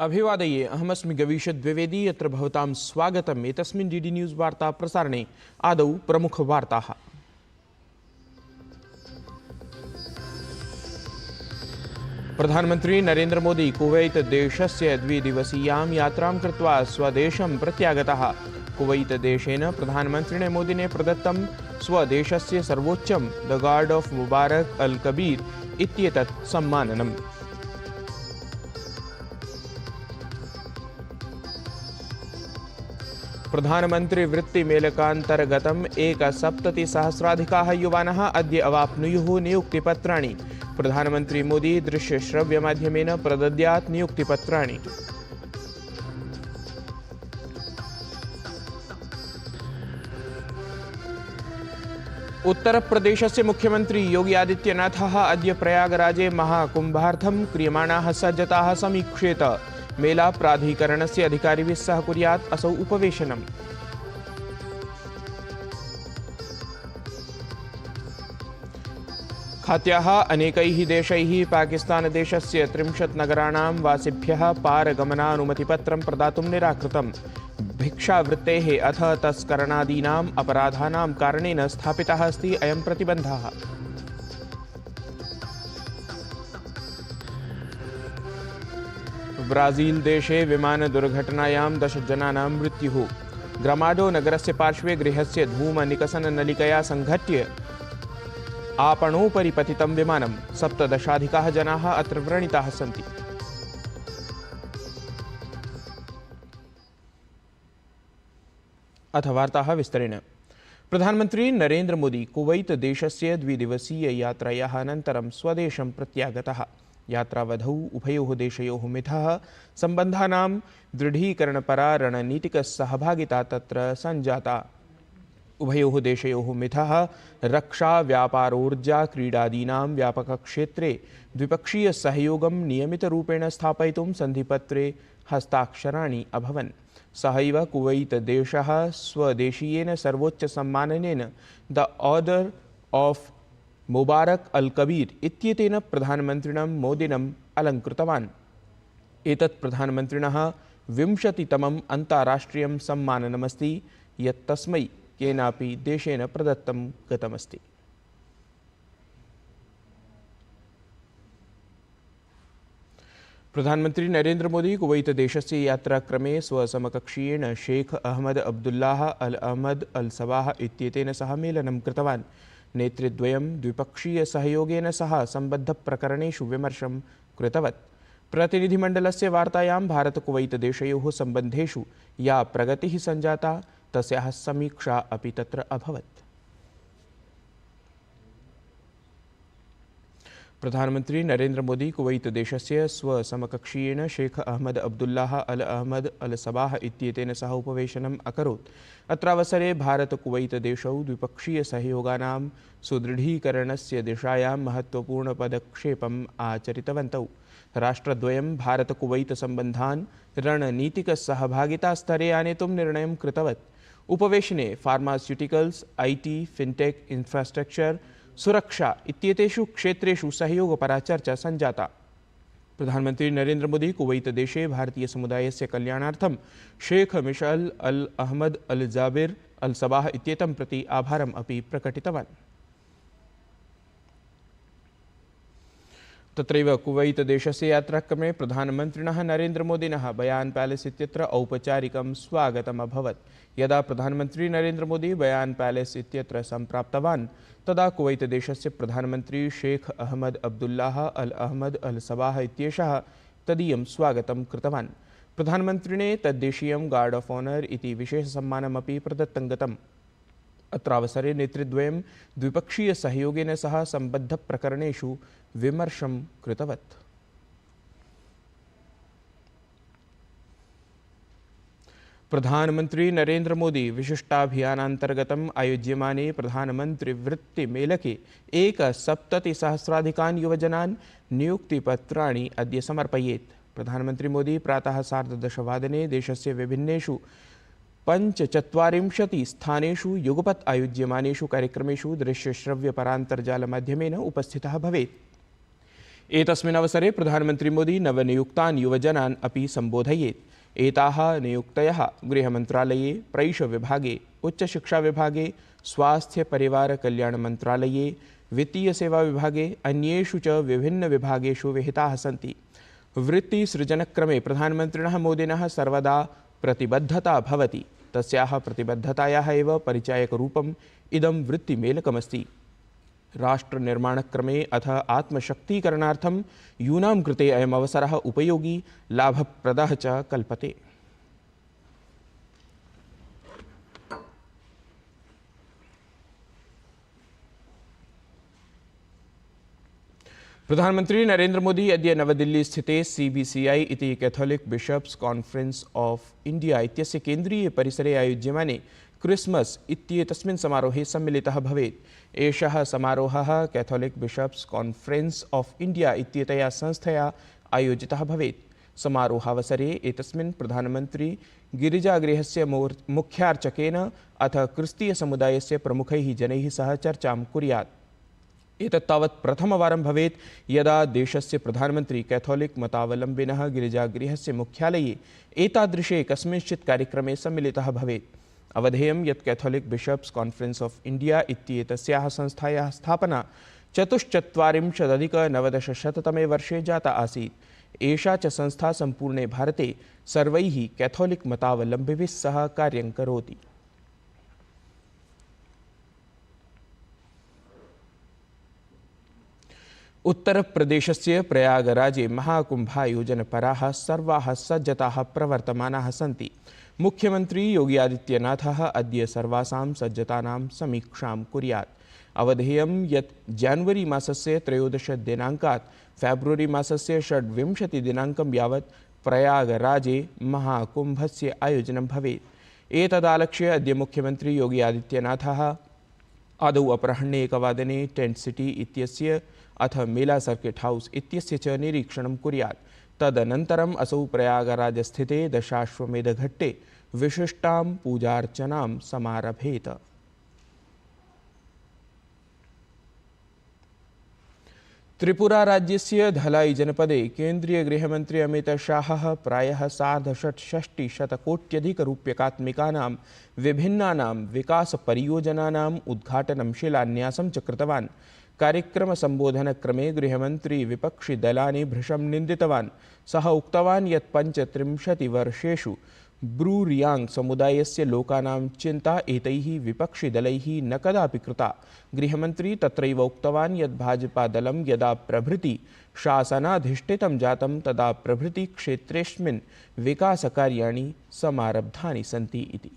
अभिवादये अहमस्मि गवीश द्विवेदी यत्र भवतां स्वागतम् एतस्मिन् डीडी न्यूज़ वार्ता प्रसारणे आदौ प्रमुखवार्ताः। प्रधानमंत्री नरेंद्र मोदी कुवैत देशस्य द्विदिवसीयां यात्रां कृत्वा स्वदेशं प्रत्यागतः। कुवैत देशेन प्रधानमन्त्रिणे मोदिने प्रदत्तं स्वदेशस्य सर्वोच्चं द गार्ड ऑफ मुबारक अल कबीर इत्येतत् सम्माननम्। प्रधानमंत्री वृत्ति मेलकान्तर्गतम् 1,70,000 युवानः अद्य अवाप्नुयुः नियुक्तिपत्राणि। प्रधानमंत्री मोदी दृश्यश्रव्यमाध्यमेन प्रदद्यात् नियुक्तिपत्राणि। उत्तरप्रदेशस्य मुख्यमंत्री योगी आदित्यनाथः अद्य प्रयागराजे महाकुम्भार्थं क्रियमाणाः सज्जताः समीक्षेत। मेला प्राधिकरणस्य अधिकारिभिः सह कुर्यात् असौ उपवेशनम्। खात्याः अनेकैः देशैः पाकिस्तानदेशस्य 30 नगराणां वासिभ्यः पारगमनानुमतिपत्रं प्रदातुं निराकृतम्। भिक्षावृत्तेः अथ तस्करणादीनाम् अपराधानां कारणेन स्थापितः अस्ति अयं प्रतिबन्धः। ब्राजील देशे विमानदुर्घटनायां 10 जनानां मृत्युः। ग्रामाडो नगरस्य पार्श्वे गृहस्य धूमनिकषननलिकया संघट्य आपणोपरि पतितं विमानं। 17 जनाः अत्र व्रणिताः सन्ति। अथ वार्ताः विस्तरेण। प्रधानमंत्री नरेंद्र मोदी कुवैत देशस्य द्विदिवसीययात्रायाः अनन्तरं स्वदेशं प्रत्यागतः। यात्रावधौ उभयोः देशयोः मिथः सम्बन्धानां दृढीकरणपरा रणनीतिकसहभागिता तत्र सञ्जाता। उभयोः देशयोः मिथः रक्षा व्यापारोर्जा क्रीडादीनां व्यापकक्षेत्रे द्विपक्षीयसहयोगं नियमितरूपेण स्थापयितुं सन्धिपत्रे हस्ताक्षराणि अभवन्। सहैव कुवैत देशः स्वदेशीयेन सर्वोच्चसम्माननेन द ऑर्डर ऑफ मुबारक अल कबीर इत्येतेन प्रधानमन्त्रिणं मोदिनम् अलङ्कृतवान्। एतत् प्रधानमन्त्रिणः 20तमम् अन्ताराष्ट्रियं सम्माननमस्ति यत् तस्मै केनापि देशेन प्रदत्तं गतमस्ति। प्रधानमंत्री नरेंद्र मोदी कुवैत देशस्य यात्राक्रमे स्वसमकक्षीयेण शेख अहमद अब्दुल्लाह अल अहमद अल सबाह इत्येतेन सह मेलनं कृतवान्। नेतृद्वयं द्विपक्षीयसहयोगेन सह सम्बद्धप्रकरणेषु विमर्शं कृतवत्। प्रतिनिधिमण्डलस्य वार्तायां भारत-कुवैत देशयोः सम्बन्धेषु या प्रगतिः सञ्जाता तस्याः समीक्षा अपि तत्र अभवत्। प्रधानमंत्री नरेंद्र मोदी कुवैत देशस्य स्वसमकक्षीयेण शेख अहमद अब्दुल्लाह अल अहमद अल सबाह इत्येतेन सह उपवेशनम् अकरोत्। अत्रावसरे भारत-कुवैत देशौ द्विपक्षीयसहयोगानां सुदृढीकरणस्य दिशायां महत्त्वपूर्णपदक्षेपम् आचरितवन्तौ। राष्ट्रद्वयं भारत-कुवैत सम्बन्धान् रणनीतिकसहभागितास्तरे आनेतुं निर्णयं कृतवत्। उपवेशने फार्मास्यूटिकल्स, IT, फिनटेक, इंफ्रास्ट्रक्चर, सुरक्षा इत्येतेषु क्षेत्रेषु सहयोगपरा चर्चा सञ्जाता। प्रधानमंत्री नरेंद्र मोदी कुवैत देशे भारतीय समुदायस्य कल्याणार्थं शेख मिशअल अल अहमद अल जाबिर अल सबाह इत्येतं प्रति आभारम् अपि प्रकटितवान्। तत्रैव कुवैत देशस्य यात्राक्रमे प्रधानमन्त्रिणः नरेंद्र मोदिनः बयान पैलेस इत्यत्र औपचारिकं स्वागतम् अभवत्। यदा प्रधानमंत्री नरेंद्र मोदी बयान पैलेस इत्यत्र सम्प्राप्तवान् तदा कुवैत देशस्य प्रधानमंत्री शेख अहमद अब्दुल्लाह अल अहमद अल सबाह इत्येषः तदीयं स्वागतं कृतवान्। प्रधानमन्त्रिणे तद्देशीयं गार्ड ऑफ ऑनर इति विशेषसम्मानमपि प्रदत्तं गतम्। अत्रावसरे नेतृद्वयं द्विपक्षीयसहयोगेन सह सम्बद्धप्रकरणेषु विमर्शं कृतवत्। प्रधानमंत्री नरेंद्र मोदी विशिष्टाभियानान्तर्गतम् आयोज्यमाने प्रधानमन्त्रिवृत्तिमेलके 1,70,000 युवजनान् नियुक्तिपत्राणि अद्य समर्पयेत्। प्रधानमंत्री मोदी प्रातः 10:30 देशस्य विभिन्नेषु 45 स्थानेषु युगपत् आयोज्यमानेषु कार्यक्रमेषु दृश्यश्रव्यपरान्तर्जालमाध्यमेन उपस्थितः भवेत्। एतस्मिन् अवसरे प्रधानमन्त्री मोदी नवनियुक्तान् युवजनान् अपि सम्बोधयेत्। एताः नियुक्तयः गृहमन्त्रालये, प्रैषविभागे, उच्चशिक्षाविभागे, स्वास्थ्यपरिवारकल्याणमन्त्रालये, वित्तीयसेवाविभागे, अन्येषु च विभिन्नविभागेषु विहिताः सन्ति। वृत्तिसृजनक्रमे प्रधानमन्त्रिणः मोदिनः सर्वदा प्रतिबद्धता भवति। तस्याः प्रतिबद्धतायाः एव परिचायकरूपम् इदं वृत्तिमेलकमस्ति। राष्ट्रनिर्माणक्रमे अथ आत्मशक्तीकरणार्थं यूनां कृते अयम् अवसरः उपयोगी, लाभप्रदः च कल्पते। प्रधानमंत्री नरेंद्र मोदी अद्य नवदिल्ली स्थिते CBCI इति Catholic bishops conference of India इत्यस्य केन्द्रीय परिसरे आयोज्यमाने क्रिसमस इत्येतस्मिन् समारोहे सम्मिलितः भवेत्। एषः समारोहः Catholic bishops conference of India इत्येतया संस्थया आयोजितः भवेत्। समारोहावसरे एतस्मिन् प्रधानमंत्री गिरिजागृहस्य मुख्यार्चकेन अथ क्रिस्तीयसमुदायस्य प्रमुखैः जनैः सह चर्चां कुर्यात्। एतत् तावत् प्रथमवारं भवेत् यदा देशस्य प्रधानमन्त्री कैथोलिक मतावलम्बिनः गिरिजागृहस्य मुख्यालये एतादृशे कस्मिंश्चित् कार्यक्रमे सम्मिलितः भवेत्। अवधेयं यत् Catholic bishops conference of India इत्येतस्याः संस्थायाः स्थापना 1994-तमे वर्षे जाता आसीत्। एषा च संस्था सम्पूर्णे भारते सर्वैः कैथोलिक मतावलम्बिभिः सह कार्यं करोति। उत्तरप्रदेशस्य प्रयागराजे महाकुम्भायोजनपराः सर्वाः सज्जताः प्रवर्तमानाः सन्ति। मुख्यमंत्री योगी आदित्यनाथः अद्य सर्वासां सज्जतानां समीक्षां कुर्यात्। अवधेयं यत् जानवरी मासस्य 13 दिनाङ्कात् फेब्रुवरी मासस्य 26 दिनाङ्कं यावत् प्रयागराजे महाकुम्भस्य आयोजनं भवेत्। एतदालक्ष्य अद्य मुख्यमंत्री योगी आदित्यनाथः आदौ अपराह्णे 1 वादने टेंट सिटी इत्यस्य अथ मेला सर्किट हाउस इत्यस्य च निरीक्षणं कुर्यात्। तदनन्तरम् असौ प्रयागराजस्थिते दशाश्वमेधघट्टे विशिष्टां पूजार्चनां समारभेत। त्रिपुरा राज्यस्य धलाई जनपदे केन्द्रीय गृहमन्त्री अमितशाहः प्रायः 65,60 विभिन्नानां विकासपरियोजनानाम् उद्घाटनं शिलान्यासं च कृतवान्। कार्यक्रमसम्बोधनक्रमे गृहमन्त्री विपक्षिदलानि भृशं निन्दितवान्। सः उक्तवान् यत् 35 वर्षेषु ब्रूरियांग समुदायस्य लोकानां चिन्ता एतैः विपक्षिदलैः न कदापि कृता। गृहमन्त्री तत्रैव उक्तवान् यत् भाजपादलं यदा प्रभृति शासनाधिष्ठितं जातं तदा प्रभृति क्षेत्रेऽस्मिन् विकासकार्याणि समारब्धानि सन्ति इति।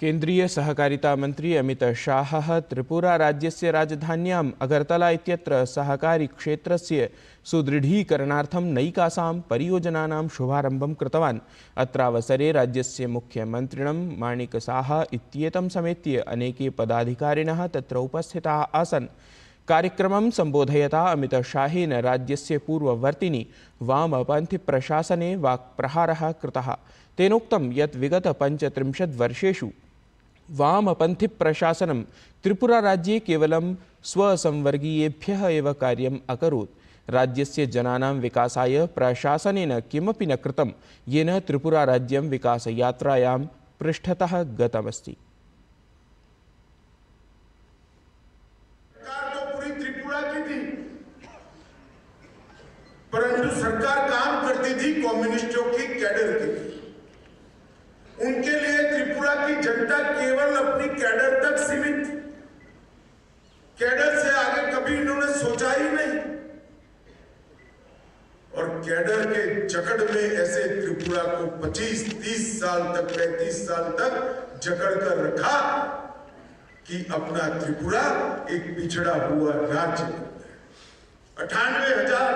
केन्द्रीय सहकारिता मंत्री अमित शाहः त्रिपुरा राज्यस्य राजधान्याम् अगरतला इत्यत्र सहकारी क्षेत्रस्य सुदृढीकरणार्थं नैकासां परियोजनानां शुभारम्भं कृतवान्। अत्रावसरे राज्यस्य मुख्यमन्त्रिणं माणिक साहा इत्येतं समेत्य अनेके पदाधिकारिणः तत्र उपस्थिताः आसन्। कार्यक्रमं सम्बोधयता अमित शाहेन राज्यस्य पूर्ववर्तिनि वामपन्थीप्रशासने वाक्प्रहारः कृतः। तेनोक्तं यत् विगत 35 वर्षेषु वामपन्थीप्रशासनं त्रिपुरा राज्ये केवलं स्वसंवर्गीयेभ्यः एव कार्यम् अकरोत्। राज्यस्य जनानां विकासाय प्रशासनेन किमपि न कृतं, येन त्रिपुरा राज्यं विकासयात्रायां पृष्ठतः गतमस्ति। सरकार तो पूरी त्रिपुरा की थी, परंतु सरकार काम करती थी कम्युनिस्टों की कैडर की। उनके लिए त्रिपुरा की जनता केवल अपनी कैडर तक सीमित, कैडर से आगे कभी इन्होंने सोचा ही नहीं। और कैडर के जकड़ में ऐसे त्रिपुरा को 25-30 साल तक 35 साल तक जकड़ कर रखा कि अपना त्रिपुरा एक पिछड़ा हुआ राज्य। 98,000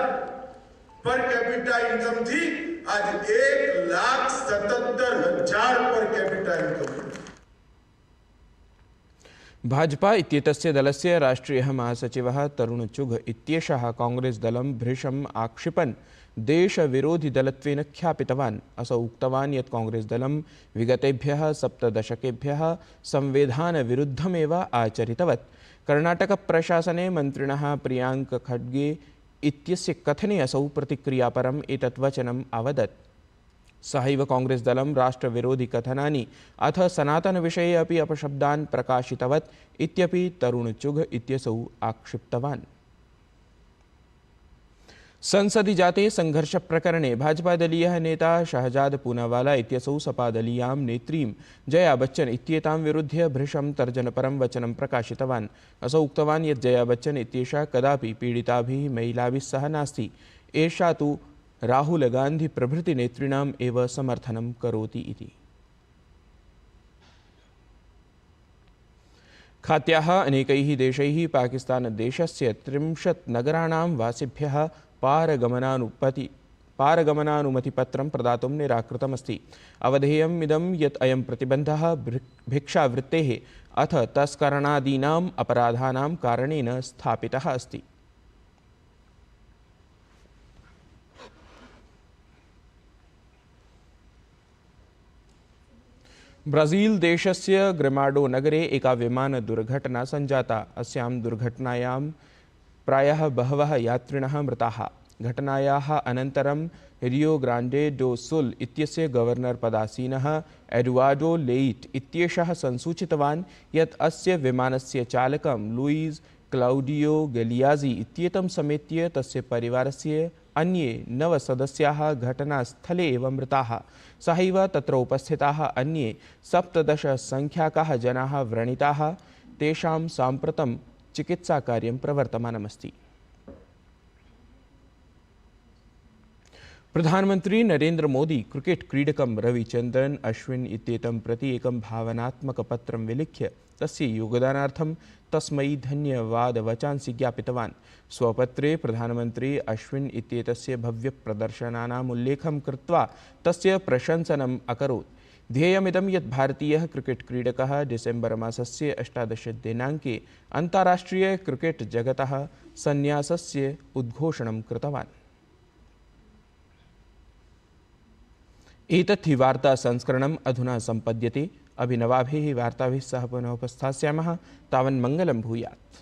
पर कैपिटा इनकम थी, आज 1,77,000 पर कैपिटा इनकम। भाजपा इत्येतस्य दलस्य राष्ट्रीयः महासचिवः तरुण चुघ इत्येषः कांग्रेस दलं भृशम् आक्षिपन् देशविरोधिदलत्वेन ख्यापितवान्। असौ उक्तवान् यत् कांग्रेस्दलं विगतेभ्यः 7 दशकेभ्यः संविधानविरुद्धमेव आचरितवत्। कर्णाटकप्रशासने मन्त्रिणः प्रियांक खड्गे इत्यस्य कथने असौ प्रतिक्रियापरम् एतत् वचनम् अवदत्। सहैव कांग्रेस्दलं राष्ट्रविरोधिकथनानि अथ सनातनविषये अपि अपशब्दान् प्रकाशितवत् इत्यपि तरुण चुघ इत्यसौ आक्षिप्तवान्। संसदि जाते संघर्षप्रकरणे भाजपादलीयः नेता शहजाद पूनावाला इत्यसौ सपादलीयां नेत्रीं जया बच्चन इत्येतां विरुध्य भृशं तर्जनपरं वचनं प्रकाशितवान्। असौ उक्तवान् यत् जया बच्चन इत्येषा कदापि पीडिताभिः महिलाभिः सह नास्ति। एषा तु राहुल गांधी प्रभृति नेतॄणाम् एव समर्थनं करोति इति। खात्याः अनेकैः देशैः पाकिस्तानदेशस्य 30 नगराणां वासिभ्यः पारगमनानुमतिपत्रं प्रदातुं निराकृतमस्ति। अवधेयम् इदं यत् अयं प्रतिबन्धः भिक्षावृत्तेः अथ तस्करणादीनाम् अपराधानां कारणेन स्थापितः अस्ति। ब्राजील देशस्य ग्रेमाडो नगरे एका विमानदुर्घटना सञ्जाता। अस्यां दुर्घटनायां प्रायः बहवः यात्रिणः मृताः। घटनायाः अनन्तरं रियो ग्रांडे डो सुल इत्यस्य गवर्नर पदासीनः एडुआर्डो लेइट इत्येषः संसूचितवान् यत् अस्य विमानस्य चालकं लुइस क्लाउडियो गेलियाजी इत्येतं समेत्य तस्य परिवारस्य अन्ये 9 सदस्याः घटनास्थले एव मृताः। सहैव तत्र उपस्थिताः अन्ये 17 संख्याकाः जनाः व्रणिताः। तेषां साम्प्रतं चिकित्साकार्यं प्रवर्तमानमस्ति। प्रधानमंत्री नरेंद्र मोदी क्रिकेट क्रीडकं रविचन्द्रन अश्विन इत्येतं प्रति एकं भावनात्मकपत्रं विलिख्य तस्य योगदानार्थं तस्मै धन्यवादवचांसि ज्ञापितवान्। स्वपत्रे प्रधानमंत्री अश्विन इत्येतस्य भव्यप्रदर्शनानाम् उल्लेखं कृत्वा तस्य प्रशंसनम् अकरोत्। ध्येयमिदं यत् भारतीयः क्रिकेट क्रीडकः डिसेम्बर मासस्य 18 दिनाङ्के अन्ताराष्ट्रिय क्रिकेट जगतः संन्यासस्य उद्घोषणं कृतवान्। एतत् हि वार्ता संस्करणम् अधुना सम्पद्यते। अभिनवाभिः वार्ताभिः सह पुनः उपस्थास्यामः। तावन् मङ्गलं भूयात्।